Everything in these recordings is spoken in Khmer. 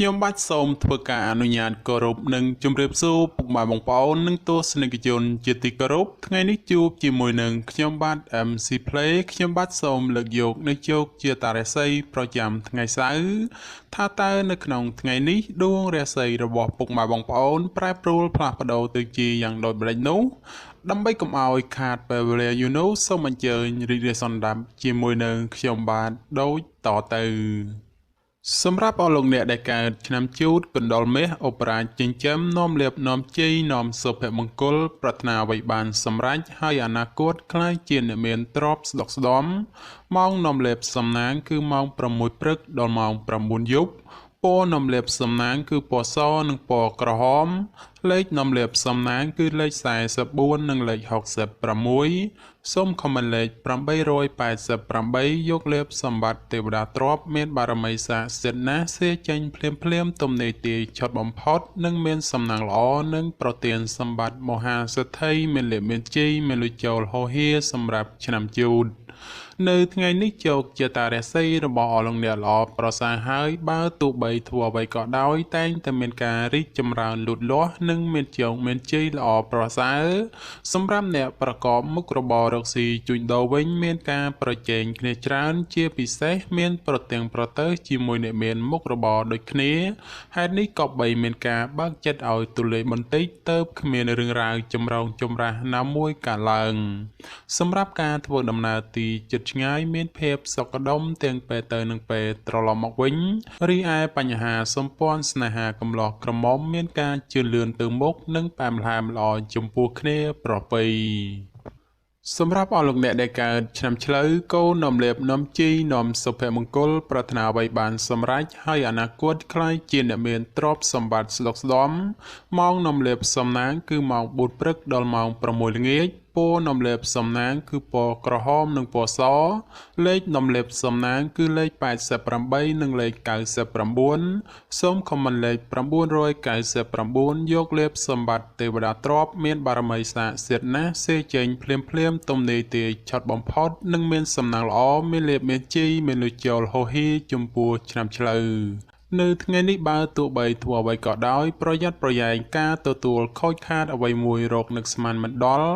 ខ្ញុំបាទសូមធ្វើការអនុញ្ញាតគោរពនិងជម្រាបសួរពុកម៉ែបងប្អូននិងទស្សនិកជនជាទីគោរពថ្ងៃនេះជួបជាមួយនឹងខ្ញុំបាទ MC Play ខ្ញុំបាទសូមលើកយកនៅជោគជាតារាសីប្រចាំថ្ងៃសៅរ៍ថាតើនៅក្នុងថ្ងៃនេះដួងរាសីរបស់ពុកម៉ែបងប្អូនប្រែប្រួលផ្លាស់ប្ដូរទៅជាយ៉ាងដូចម្តេចនោះដើម្បីកុំឲ្យខាតពេលវេលាយូរនោះសូមអញ្ជើញរីករាយសន្តាប់ជាមួយនឹងខ្ញុំបាទដូចតទៅសម្រាប់អស់លោកអ្នកដែលកើតឆ្នាំជូតកណ្ដុរមេឃអូបរ៉ាចិញ្ចឹមនាំលាភនាំជ័យនាំសុភមង្គលប្រាថ្នាអ្វីបានសម្រេចហើយអនាគតក្លាយជាអ្នកមានទ្រព្យស្ដុកស្ដំម៉ោងនាំលាភសំណាងគឺម៉ោង6ព្រឹកដល់ម៉ោង9យប់ពណ៌នាំលាភសំណាងគឺពណ៌សនិងពណ៌ក្រហមលេខនាំលាភសំណាងគឺលេខ44និងលេខ66សូមខមមិនលេខ888យកលេបសម្បត្តិទេវតាទ្រព្យមានបារមីស័ក្តិសិទ្ធិណាស់សៀចេញភ្លាមទំនេរទាយឆត់បំផុតនិងមានសំណាងល្អនិងប្រទានសម្បត្តិមហាសេដ្ឋីមានលៀបមានជ័យមានលុយចូលហោហៀសម្រាប់ឆ្នាំជូតនៅថ្ងៃនេះជោគជាតារាសីរបស់អស់លោកអ្នកល្អប្រសើរហើយបើទោះបីធ្វើអ្វីក៏ដោយតែងតែមានការរីកចម្រើនលូតលាស់និងមានជោគមានជ័យល្អប្រសើរសម្រាប់អ្នកប្រកបមុខរបររកស៊ីជួញដូរវិញមានការប្រជែងគ្នាច្រើនជាពិសេសមានប្រទាំងប្រទើជាមួយអ្នកមានមុខរបរដូចគ្នាហេតុនេះក៏បីមានការបើកចិត្តឲ្យទូលេបន្តិចទៅគ្មានរឿងរ៉ាវចម្រូងចម្រាសណាមួយកើតឡើងសម្រាប់ការធ្វើដំណើរទីចិត្តឆ្ងាយមានភាពសុខដុមទាំងពេលទៅនិងពេលត្រឡប់មកវិញរីឯបញ្ហាសម្ព័ន្ធស្នេហាកំឡោះក្រមុំមានការជឿនលឿនទៅមុខនិងផ្អែមល្ហែមល្អចំពោះគ្នាប្រពៃសម្រាប់អស់លោកអ្នកដែលកើតឆ្នាំឆ្លូវគោនាំលាភនាំជ័យនាំសុភមង្គលប្រាថ្នាអ្វីបានសម្រេចហើយអនាគតក្លាយជាអ្នកមានទ្រព្យសម្បត្តិស្ដុកស្ដំម៉ោងនាំលាភសំណាងគឺម៉ោង4ព្រឹកដល់ម៉ោង6ល្ងាចពណ៌នាំលាភសំណាងគឺពណ៌ក្រហមនិងពណ៌សលេខនាំលាភសំណាងគឺលេខ88និងលេខ99សូមខមមិនលេខ999យកលេខសម្បត្តិទេវតាទ្រព្យមានបារមីស័ក្តិសិទ្ធិណាស់សេចេញភ្លាមទំនេរទាយឆត់បំផុតនិងមានសំណាងល្អមានលេខមានជ័យមានលុយចូលហោហៀចំពោះឆ្នាំឆ្លូវនៅថ្ងៃនេះបើទោះបីធ្វើអ្វីក៏ដោយប្រយ័ត្នប្រយែងការទទួលខូចខាតអ្វីមួយរកនឹកស្មានមិនដល់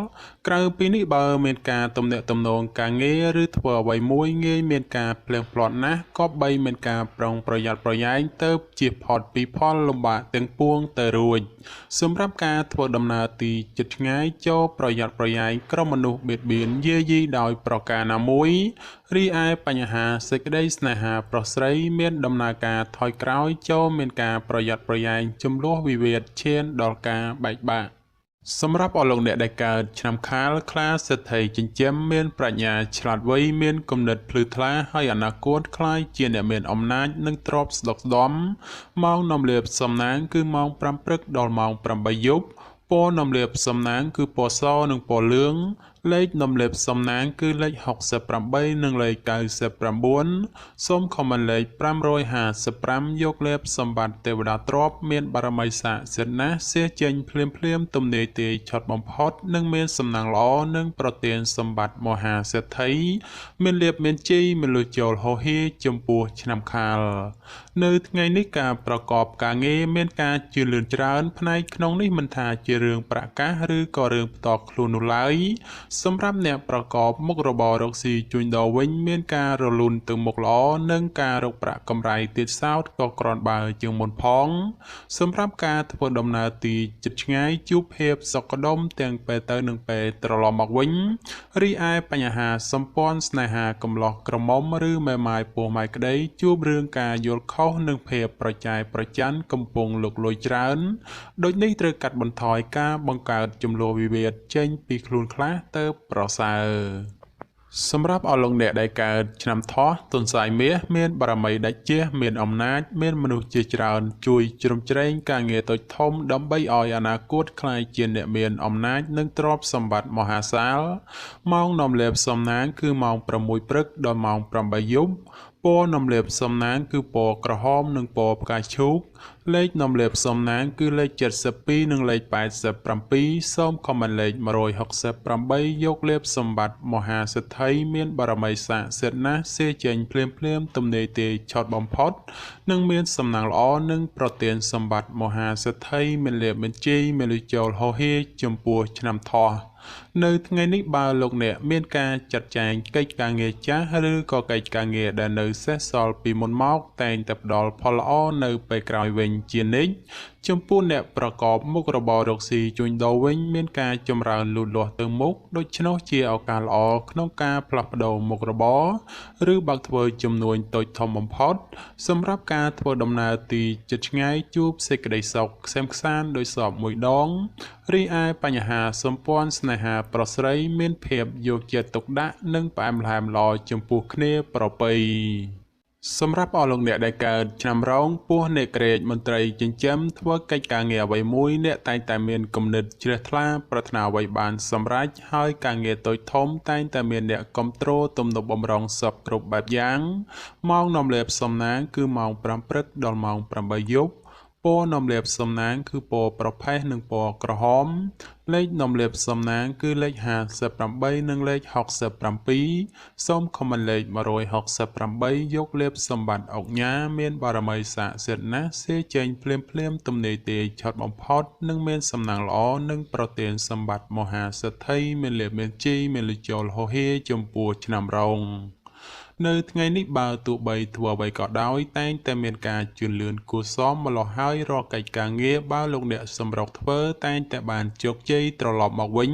ក្រៅពីនេះបើមានការទំនាក់ទំនងការងារឬធ្វើអ្វីមួយងាយមានការភ្លៀងផ្លាត់ណាស់ក៏បីមានការប្រុងប្រយ័ត្នប្រយែងទៅជៀសផុតពីផលលំបាកទាំងពួងទៅរួចសម្រាប់ការធ្វើដំណើរទីជិតឆ្ងាយចូលប្រយ័ត្នប្រយែងក្រុមមនុស្សបៀតបៀនយាយីដោយប្រការណាមួយរីឯបញ្ហាសេចក្តីស្នេហាប្រុសស្រីមានដំណើរការថយក្រោយចូលមានការប្រយ័ត្នប្រយែងចំនួនវិវាទឈានដល់ការបែកបាក់សម្រាប់អស់លោកអ្នកដែលកើតឆ្នាំខាលខ្លាសេដ្ឋីចិញ្ចឹមមានប្រាជ្ញាឆ្លាតវៃមានគំនិតភ្លឺថ្លាហើយអនាគតក្លាយជាអ្នកមានអំណាចនិងទ្រព្យស្ដុកស្ដំម៉ោងនាំលាភសំណាងគឺម៉ោង5ព្រឹកដល់ម៉ោង8យប់ពណ៌នាំលាភសំណាងគឺពណ៌សនិងពណ៌លឿងលេខនាំលាភសំណាងគឺលេខ68និងលេខ99សូមខមមិនលេខ555យកលេខសម្បត្តិទេវតាទ្រព្យមានបារមីស័ក្តិសិទ្ធិណាស់សៀចេញភ្លាមទំនេរទាយឆត់បំផុតនិងមានសំណាងល្អនិងប្រទានសម្បត្តិមហាសេដ្ឋីមានលៀបមានជ័យមានលុយចូលហោហៀចំពោះឆ្នាំខាលនៅថ្ងៃនេះការប្រកបការងារមានការជឿនលឿនច្រើនផ្នែកក្នុងនេះមិនថាជារឿងប្រកាសឬក៏រឿងផ្ទាល់ខ្លួននោះឡើយសម្រាប់អ្នកប្រកបមុខរបររកស៊ីជួញដូរវិញមានការរលូនទៅមុខល្អនិងការរកប្រាក់កម្រៃទៀតសោតក៏គ្រាន់បើជាងមុនផងសម្រាប់ការធ្វើដំណើរទីជិតឆ្ងាយជួបភាពសុខដុមទាំងពេលទៅនិងពេលត្រឡប់មកវិញរីឯបញ្ហាសម្ព័ន្ធស្នេហាកំឡោះក្រមុំឬមេម៉ាយពោះម៉ាយក្តីជួបរឿងការយល់ខុសនិងភាពប្រចែកប្រច័ណ្ឌកំពុងលុកលុយច្រើនដូចនេះត្រូវកាត់បន្ថយការបង្កើតចំនួនវិវាទចេញពីខ្លួនខ្លះទៅប្រសើរសម្រាប់អស់លោកអ្នកដែលកើតឆ្នាំថោះទុនសាយមាសមានបារមីដាច់ជះមានអំណាចមានមនុស្សជាច្រើនជួយជ្រោមជ្រែងការងារតូចធំដើម្បីឲ្យអនាគតក្លាយជាអ្នកមានអំណាចនិងទ្រព្យសម្បត្តិមហាសាលម៉ោងនាំលាភសំណាងគឺម៉ោង6ព្រឹកដល់ម៉ោង8យប់ ពណ៌នំលាបសំណាងគឺពណ៌ក្រហមនិងពណ៌ផ្កាឈូកលេខនំលាបសំណាងគឺលេខ72និងលេខ87សូមខមមិនលេខ168យកលេបសម្បត្តិមហាសិទ្ធិមានបារមីស័ក្តិសិទ្ធិណាស់សេចេញភ្លាមទំនេរទេឆត់បំផុតនិងមានសំណាងល្អនិងប្រទានសម្បត្តិមហាសិទ្ធិមានលេបបញ្ជីមានលុយចូលហោហៀចំពោះឆ្នាំថោះនៅថ្ងៃនេះបើលោកអ្នកមានការចាត់ចែងកិច្ចការងារចាស់ឬក៏កិច្ចការងារដែលនៅសេសសល់ពីមុនមកតែងតែផ្ដល់ផលល្អនៅពេលក្រោយវិញជានិច្ចចំពោះអ្នកប្រកបមុខរបររកស៊ីជួញដូរវិញមានការចម្រើនលូតលាស់ទៅមុខដូច្នោះជាឱកាសល្អក្នុងការផ្លាស់ប្ដូរមុខរបរឬបើកធ្វើចំនួនតូចធំបំផុតសម្រាប់ការធ្វើដំណើរទីជិតឆ្ងាយជួបសេចក្តីសុខក្សេមក្សាន្តដោយសពមួយដងរីឯបញ្ហាសម្ព័ន្ធស្នេហាប្រុសស្រីមានភាពយកចិត្តទុកដាក់និងផ្អែមល្ហែមល្អចំពោះគ្នាប្រពៃសម្រាប់អស់លោកអ្នកដែលកើតឆ្នាំរោងពោះអ្នកក្រេតមន្ត្រីចិញ្ចឹមធ្វើកិច្ចការងារអ្វីមួយអ្នកតែងតែមានគំនិតជ្រះថ្លាប្រាថ្នាអ្វីបានសម្រេចហើយការងារតូចធំតែងតែមានអ្នកគ្រប់គ្រងទំនុកបំរុងសពគ្រប់បែបយ៉ាងម៉ោងនាំលេបសំណាងគឺម៉ោង5ព្រឹកដល់ម៉ោង8យប់ពណ៌នំលាបសំណាងគឺពណ៌ប្រផេះនិងពណ៌ក្រហមលេខនំលាបសំណាងគឺលេខ58និងលេខ67សូមខមមិនលេខ168យកលេបសម្បត្តិអុកញ៉ាមានបារមីស័ក្តិសិទ្ធិណាស់សេចេញភ្លាមទំនេរទេឆត់បំផុតនិងមានសំណាងល្អនិងប្រទានសម្បត្តិមហាសិទ្ធិមានលេបមានជីមានលុយចូលហោហៀចំពោះឆ្នាំរោងនៅថ្ងៃនេះបើទោះបីធ្វើអ្វីក៏ដោយតែងតែមានការជឿនលឿនគួរសមម្លោះហើយរាល់កិច្ចការងារបើលោកអ្នកសម្រុកធ្វើតែងតែបានជោគជ័យត្រឡប់មកវិញ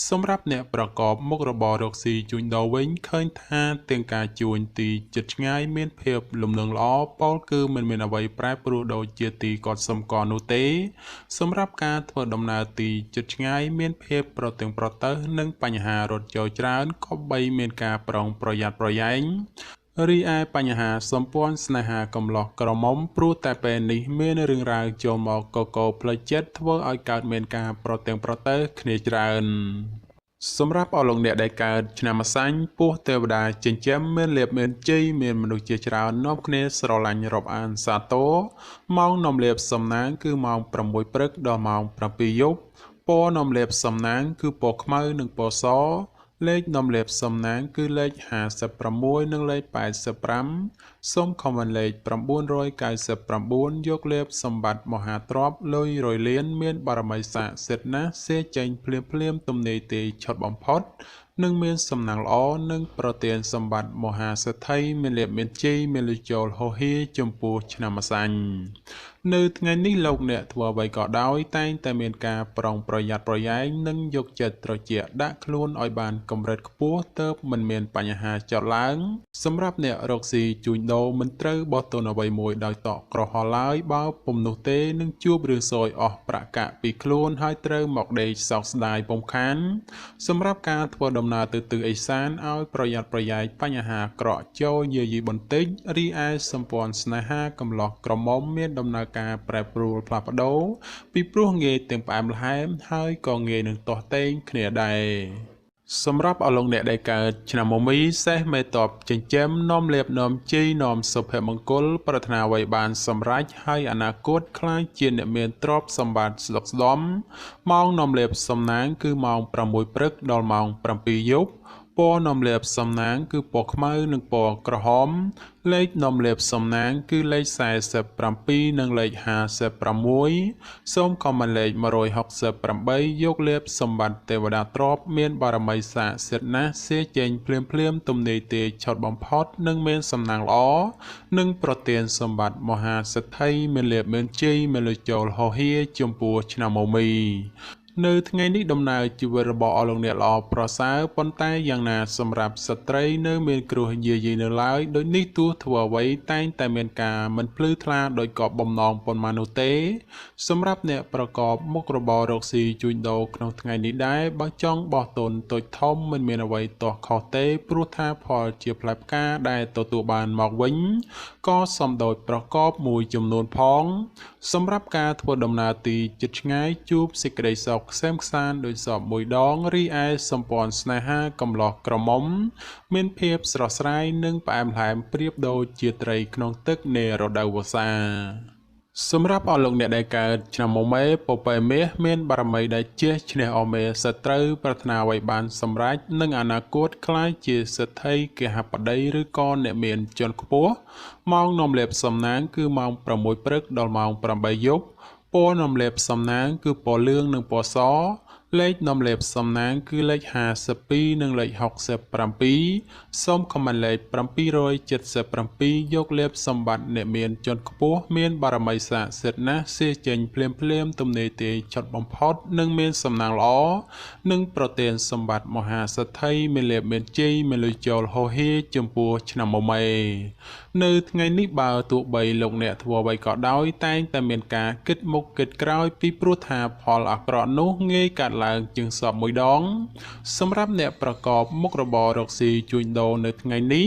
សម្រាប់អ្នកប្រកបមុខរបររកស៊ីជួញដូរវិញឃើញថាទាំងការជួញទីជិតឆ្ងាយមានភាពលំនឹងល្អពោលគឺមិនមានអ្វីប្រែប្រួលដូចជាទីគាត់សម្គាល់នោះទេសម្រាប់ការធ្វើដំណើរទីជិតឆ្ងាយមានភាពប្រទាំងប្រទើសនិងបញ្ហារត់ចូលច្រើនក៏បីមានការប្រុងប្រយ័ត្នប្រយែងរីឯបញ្ហាសម្ព័ន្ធស្នេហាកំឡោះក្រមុំព្រោះតែពេលនេះមានរឿងរ៉ាវចូលមកកកផ្លូវចិត្តធ្វើឲ្យកើតមានការប្រទាំងប្រទើសគ្នាច្រើនសម្រាប់អស់លោកអ្នកដែលកើតឆ្នាំម្សាញ់ពោះទេវតាចិញ្ចឹមមានលៀបមានជ័យមានមនុស្សជាច្រើននាំគ្នាស្រឡាញ់រាប់អានសាទរម៉ោងនាំលៀបសំណាងគឺម៉ោង6ព្រឹកដល់ម៉ោង7យប់ពណ៌នាំលៀបសំណាងគឺពណ៌ខ្មៅនិងពណ៌សលេខនំលេបសំណាងគឺលេខ56និងលេខ85សូមខមមិនលេខ999យកលេបសម្បត្តិមហាទ្រព្យលុយរយលានមានបារមីស័ក្តិសិទ្ធិណាស់សេចេញភ្លាមទំនេរទេឆត់បំផុតនិងមានសំណាងល្អនិងប្រទានសម្បត្តិមហាសិទ្ធិមានលៀបមានជ័យមានលុយចូលហោហៀចំពោះឆ្នាំម្សាញ់នៅថ្ងៃនេះលោកអ្នកធ្វើអ្វីក៏ដោយតែងតែមានការប្រុងប្រយ័ត្នប្រយែងនិងយកចិត្តត្រជាក់ដាក់ខ្លួនឲ្យបានកម្រិតខ្ពស់ទើបមិនមានបញ្ហាចោទឡើងសម្រាប់អ្នករកស៊ីជួញដូរមិនត្រូវបោះទុនអ្វីមួយដោយតក់ក្រហល់ឡើយបើពុំនោះទេនឹងជួបរឿងសោយអស់ប្រាក់កាក់ពីខ្លួនហើយត្រូវមកដេកសោកស្ដាយពុំខានសម្រាប់ការធ្វើដំណើរទៅទិសឦសានឲ្យប្រយ័ត្នប្រយែងបញ្ហាក្រក់ចូលយាយីបន្តិចរីឯសម្ព័ន្ធស្នេហាកំឡោះក្រមុំមានដំណើរការប្រែប្រួលផ្លាស់ប្ដូរពីព្រោះងាយទាំងផ្អែមល្ហែមហើយក៏ងាយនឹងទាស់ទែងគ្នាដែរសម្រាប់អស់លោកអ្នកដែលកើតឆ្នាំមុំមីសេះមេតបចិញ្ចឹមនាំលៀបនាំជ័យនាំសុភមង្គលប្រាថ្នាអ្វីបានសម្រេចហើយអនាគតខ្លាចជាអ្នកមានទ្រព្យសម្បត្តិស្ដុកស្ដំម៉ោងនាំលៀបសំណាងគឺម៉ោង6ព្រឹកដល់ម៉ោង7យប់ពណ៌នាំលៀបសំណាងគឺពណ៌ខ្មៅនិងពណ៌ក្រហមលេខនាំលៀបសំណាងគឺលេខ47និងលេខ56សូមខមមិនលេខ168យកលៀបសម្បត្តិទេវតាទ្រព្យមានបារមីស័ក្តិសិទ្ធិណាស់សេចេញភ្លាមទំនេរទេឆត់បំផុតនិងមានសំណាងល្អនិងប្រទានសម្បត្តិមហាសិទ្ធិមានលៀបមានជ័យមានលុយចូលហោហៀចំពោះឆ្នាំមុំមីនៅថ្ងៃនេះដំណើរជីវិតរបស់អស់លោកអ្នកល្អប្រសើរប៉ុន្តែយ៉ាងណាសម្រាប់ស្ត្រីនៅមានគ្រោះយាយីនៅឡើយដូចនេះទោះធ្វើអ្វីតែងតែមានការមិនភ្លឺថ្លាដោយកបបំណងប៉ុន្មាននោះទេសម្រាប់អ្នកប្រកបមុខរបររកស៊ីជួញដូរក្នុងថ្ងៃនេះដែរបើចង់បោះទុនតូចធំមិនមានអ្វីទាស់ខុសទេព្រោះថាផលជាផ្លែផ្កាដែលទទួលបានមកវិញក៏សំដូចប្រកបមួយចំនួនផងសម្រាប់ការធ្វើដំណើរទីជិតឆ្ងាយជួបសេចក្តីសុខ ខ្សែមខ្សានដោយសពមួយដងរីឯសម្ព័ន្ធស្នេហាកំឡោះក្រមុំមានភាពស្រស់ស្រាយនិងផ្អែមល្ហែមប្រៀបដូចជាត្រីក្នុងទឹកនៃរដូវវស្សាសម្រាប់អស់លោកអ្នកដែលកើតឆ្នាំមុំមេពពែមាសមានបារមីដែលជះឈ្នះអមេសត្រូវប្រាថ្នាអ្វីបានសម្រេចនិងអនាគតក្លាយជាសេដ្ឋីគេហបតីឬក៏អ្នកមានជាន់ខ្ពស់ម៉ោងនាំលេបសំណាងគឺម៉ោង6ព្រឹកដល់ម៉ោង8យប់ពណ៌នាំលេបសំណាងគឺពណ៌លឿងនិងពណ៌សលេខនាំលេបសំណាងគឺលេខ52និងលេខ67សូមខមមិនលេខ777យកលេបសម្បត្តិអ្នកមានជាន់ខ្ពស់មានបារមីស័ក្តិសិទ្ធិណាស់សេចេញភ្លាមទំនេរទេឆុតបំផុតនិងមានសំណាងល្អនិងប្រទានសម្បត្តិមហាសេដ្ឋីមានលេបមានជ័យមានលុយចូលហោហៀចំពោះឆ្នាំមុំមេនៅថ្ងៃនេះបើទោះបីលោកអ្នកធ្វើអ្វីក៏ដោយតែងតែមានការគិតមុខគិតក្រោយពីព្រោះថាផលអាក្រក់នោះងាយកាត់ឡើងជាងសពមួយដងសម្រាប់អ្នកប្រកបមុខរបររកស៊ីជួញដូរនៅថ្ងៃនេះ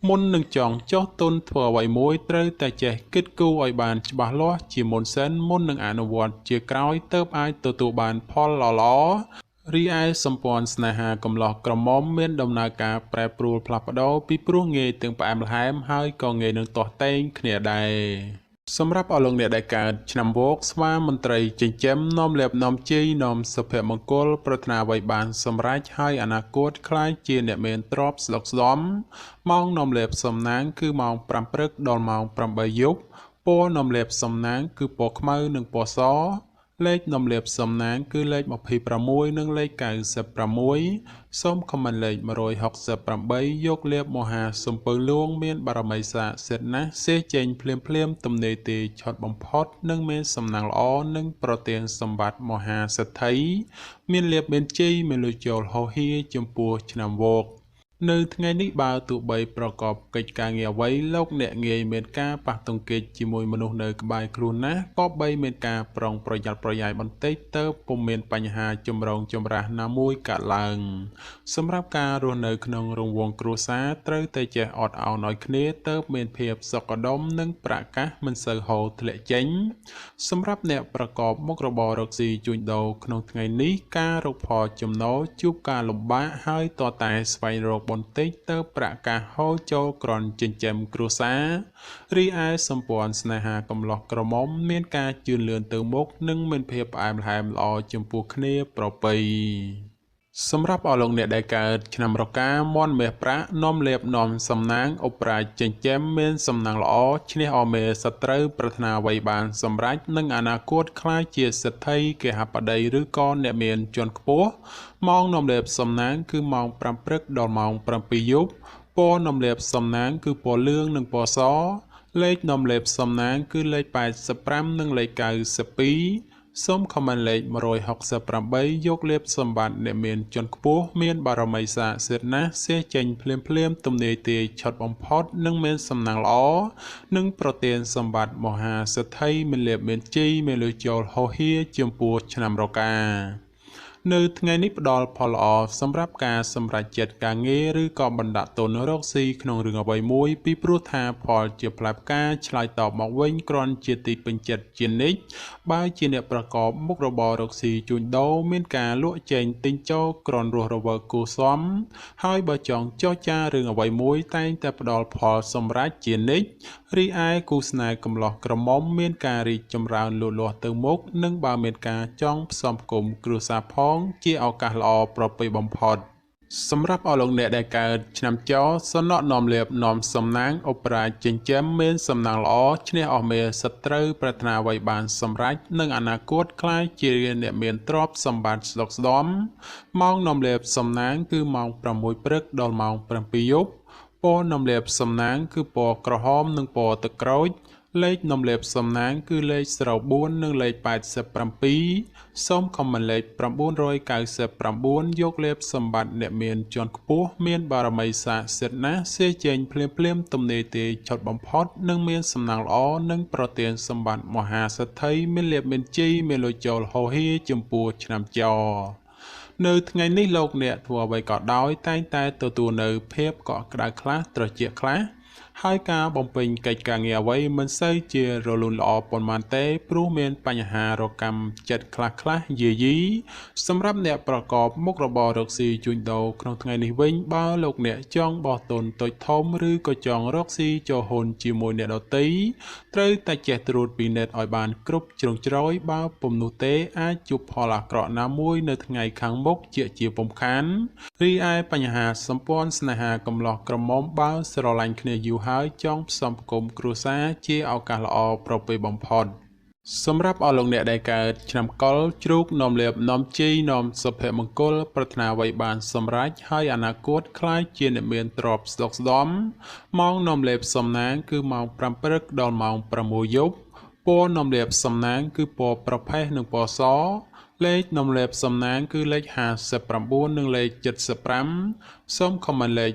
មុននឹងចង់ចោះទុនធ្វើអ្វីមួយត្រូវតែចេះគិតគូរឲ្យបានច្បាស់លាស់ជាមុនសិនមុននឹងអនុវត្តជាក្រោយទើបអាចទទួលបានផលល្អរីឯសម្ព័ន្ធស្នេហាកំឡោះក្រមុំមានដំណើរការប្រែប្រួលផ្លាស់ប្ដូរពីព្រោះងាយទាំងផ្អែមល្ហែមហើយក៏ងាយនឹងទាស់ទែងគ្នាដែរសម្រាប់អស់លោកអ្នកដែលកើតឆ្នាំវោកស្វាមន្ត្រីចិញ្ចឹមនាំលេបនាំជ័យនាំសុភមង្គលប្រាថ្នាអ្វីបានសម្រេចហើយអនាគតក្លាយជាអ្នកមានទ្រព្យស្ដុកស្ដម្ភម៉ោងនាំលេបសំណាងគឺម៉ោង5ព្រឹកដល់ម៉ោង8យប់ពណ៌នាំលេបសំណាងគឺពណ៌ខ្មៅនិងពណ៌សលេខនាំលេបសំណាងគឺលេខ26និងលេខ96សូមខមមិនលេខ168យកលេបមហាសំពៅលួងមានបារមីស័ក្តិសិទ្ធិណាស់សេចេញភ្លាមទំនេរទេឆុតបំផុតនិងមានសំណាងល្អនិងប្រទានសម្បត្តិមហាសេដ្ឋីមានលេបមានជ័យមានលុយចូលហោហៀចំពោះឆ្នាំវោកនៅថ្ងៃនេះបើទោះបីប្រកបកិច្ចការងារអ្វីលោកអ្នកងាយមានការប៉ះទង្គិចជាមួយមនុស្សនៅក្បែរខ្លួនណាក៏បីមានការប្រុងប្រយ័ត្នប្រយែងបន្តិចទៅពុំមានបញ្ហាចម្រូងចម្រាសណាមួយកើតឡើងសម្រាប់ការរស់នៅក្នុងរង្វង់គ្រួសារត្រូវតែចេះអត់ឱនឲ្យគ្នាទៅមានភាពសុខដុមនិងប្រកាសមិនសូវហូរធ្លាក់ចេញសម្រាប់អ្នកប្រកបមុខរបររកស៊ីជួញដូរក្នុងថ្ងៃនេះការរកផលចំណូលជួបការលំបាកហើយតតែស្វែងរកបន្តិចទៅប្រកាសហូរចូលក្រនចិញ្ចឹមគ្រួសាររីឯសម្ព័ន្ធស្នេហាកំឡោះក្រមុំមានការជឿនលឿនទៅមុខនិងមានភាពផ្អែមល្ហែមល្អចំពោះគ្នាប្រពៃសម្រាប់អស់លោកអ្នកដែលកើតឆ្នាំរកាមន់មាសប្រាក់នាំលេបនាំសំណាងឧបរាជចិញ្ចឹមមានសំណាងល្អឈ្នះអមេសត្រូវប្រាថ្នាអ្វីបានសម្រេចនិងអនាគតក្លាយជាសេដ្ឋីគេហបតីឬក៏អ្នកមានជាន់ខ្ពស់ម៉ោងនាំលេបសំណាងគឺម៉ោង5ព្រឹកដល់ម៉ោង7យប់ពណ៌នាំលេបសំណាងគឺពណ៌លឿងនិងពណ៌សលេខនាំលេបសំណាងគឺលេខ85និងលេខ92សូមខមមិនលេខ168យកលេបសម្បត្តិអ្នកមានជាន់ខ្ពស់មានបារមីស័ក្តិសិទ្ធិណាស់សេចេញភ្លាមទំនេរទេឆុតបំផុតនិងមានសំណាងល្អនិងប្រទានសម្បត្តិមហាសេដ្ឋីមានលេបមានជ័យមានលុយចូលហោហៀចំពោះឆ្នាំរកានៅថ្ងៃនេះផ្ដល់ផលល្អសម្រាប់ការសម្រេចចិត្តការងារឬក៏បណ្ដាក់ទុនរកស៊ីក្នុងរឿងអ្វីមួយពីព្រោះថាផលជាផ្លែផ្កាឆ្លើយតបមកវិញគ្រាន់ជាទីពេញចិត្តជានិច្ចបើជាអ្នកប្រកបមុខរបររកស៊ីជួញដូរមានការលក់ចេញទិញចូលគ្រាន់រស់រវើកគួរសមហើយបើចង់ចរចារឿងអ្វីមួយតែងតែផ្ដល់ផលសម្រេចជានិច្ចរីឯគូស្នេហ៍កំឡោះក្រមុំមានការរីកចម្រើនលូតលាស់ទៅមុខនិងបើមានការចង់ផ្សំផ្គុំគ្រួសារផងជាឱកាសល្អប្រពៃបំផុតសម្រាប់អស់លោកអ្នកដែលកើតឆ្នាំចសំណក់នាំលេបនាំសំណាងឧបរាជចិញ្ចឹមមានសំណាងល្អឈ្នះអស់មេសត្រូវប្រាថ្នាអ្វីបានសម្រេចនិងអនាគតក្លាយជាអ្នកមានទ្រព្យសម្បត្តិស្ដុកស្ដម្ភម៉ោងនាំលេបសំណាងគឺម៉ោង6ព្រឹកដល់ម៉ោង7យប់ពណ៌នាំលេបសំណាងគឺពណ៌ក្រហមនិងពណ៌ទឹកក្រូចលេខនាំលេបសំណាងគឺលេខ04និងលេខ87សូមខមមិនលេខ999យកលេបសម្បត្តិអ្នកមានជាន់ខ្ពស់មានបារមីស័ក្តិសិទ្ធិណាស់សេចេញភ្លាមទំនេរទេឆុតបំផុតនិងមានសំណាងល្អនិងប្រទានសម្បត្តិមហាសេដ្ឋីមានលេបមានជ័យមានលុយចូលហោហៀចំពោះឆ្នាំចនៅថ្ងៃនេះលោកអ្នកធ្វើអ្វីក៏ដោយតែងតែទទួលនៅភាពកក់ក្ដៅខ្លះត្រជាក់ខ្លះ ហើយការបំពេញកិច្ចការងារអ្វីមិនសូវជារលូនល្អប៉ុន្មានទេព្រោះមានបញ្ហារកម្មចិត្តខ្លះយាយីសម្រាប់អ្នកប្រកបមុខរបររកស៊ីជួញដូរក្នុងថ្ងៃនេះវិញបើលោកអ្នកចង់បោះទុនតូចធំឬក៏ចង់រកស៊ីចូលហ៊ុនជាមួយអ្នកដទៃត្រូវតែចេះត្រួតពិនិត្យឲ្យបានគ្រប់ជ្រុងជ្រោយបើពុំនោះទេអាចជួបផលអាក្រក់ណាមួយនៅថ្ងៃខាងមុខជាពុំខានរីឯបញ្ហាសម្ព័ន្ធស្នេហាកំឡោះក្រមុំបើស្រឡាញ់គ្នាយូរហើយចង់ផ្សំផ្គុំគ្រួសារជាឱកាសល្អប្រពៃបំផុតសម្រាប់អស់លោកអ្នកដែលកើតឆ្នាំកុរជ្រូកនាំលាភនាំជ័យនាំសុភមង្គលប្រាថ្នាអ្វីបានសម្រេចហើយអនាគតខ្លាចជាអ្នកមានទ្រព្យស្ដុកស្ដំម៉ោងនាំលាភសំណាងគឺម៉ោង5ព្រឹកដល់ម៉ោង6យប់ពណ៌នាំលាភសំណាងគឺពណ៌ប្រផេះនិងពណ៌សលេខនាំលាភសំណាងគឺលេខ59និងលេខ75សូមខមមិនលេខ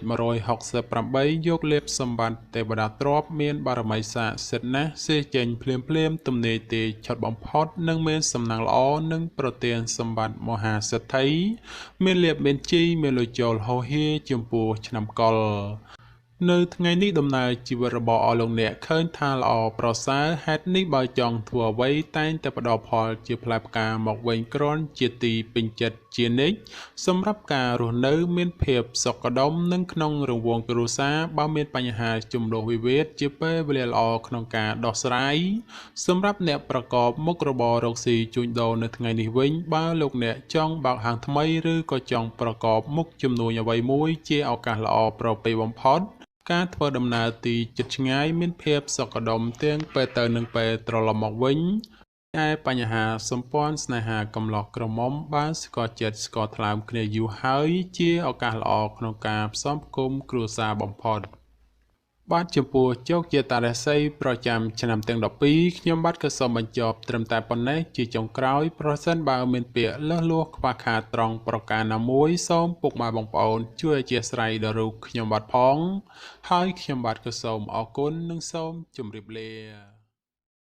168យកលេខសម្បត្តិទេវតាទ្រព្យមានបារមីស័ក្តិសិទ្ធិណាស់សេចេញភ្លាមទំនេរទេឆត់បំផុតនិងមានសំណាងល្អនិងប្រទានសម្បត្តិមហាសេដ្ឋីមានលាភមានជ័យមានលុយចូលហោហៀចំពោះឆ្នាំកុរនៅថ្ងៃនេះដំណើរជីវិតរបស់អស់លោកអ្នកឃើញថាល្អប្រសើរហេតុនេះបើចង់ធ្វើអ្វីតែងតែផ្ដល់ផលជាផ្លែផ្កាមកវិញគ្រាន់ជាទីពេញចិត្តជានិច្ចសម្រាប់ការរស់នៅមានភាពសុខដុមនិងក្នុងរង្វង់គ្រួសារបើមានបញ្ហាជម្លោះវិវាទជាពេលវេលាល្អក្នុងការដោះស្រាយសម្រាប់អ្នកប្រកបមុខរបររកស៊ីជួញដូរនៅថ្ងៃនេះវិញបើលោកអ្នកចង់បើកហាងថ្មីឬក៏ចង់ប្រកបមុខជំនួញអ្វីមួយជាឱកាសល្អប្រពៃបំផុតការធ្វើដំណើរទីជិតឆ្ងាយមានភាពសុខដុមទាំងពេលទៅនិងពេលត្រឡប់មកវិញតែបញ្ហាសម្ព័ន្ធស្នេហាកំឡោះក្រមុំបានស្គាល់ចិត្តស្គាល់ថ្លើមគ្នាយូរហើយជាឱកាសល្អក្នុងការផ្សំផ្គុំគ្រួសារបំផុតបាទចំពោះជោគជាតារាសីប្រចាំឆ្នាំទាំង12ខ្ញុំបាទក៏សូមបញ្ចប់ត្រឹមតែប៉ុណ្ណេះជាចុងក្រោយប្រសិនបើមានពាក្យលើសលួសខ្វះខាតត្រង់ប្រការណាមួយសូមពុកម៉ែបងប្អូនជួយអធិស្ឋានដល់រូបខ្ញុំបាទផងហើយខ្ញុំបាទក៏សូមអរគុណនិងសូមជម្រាបលា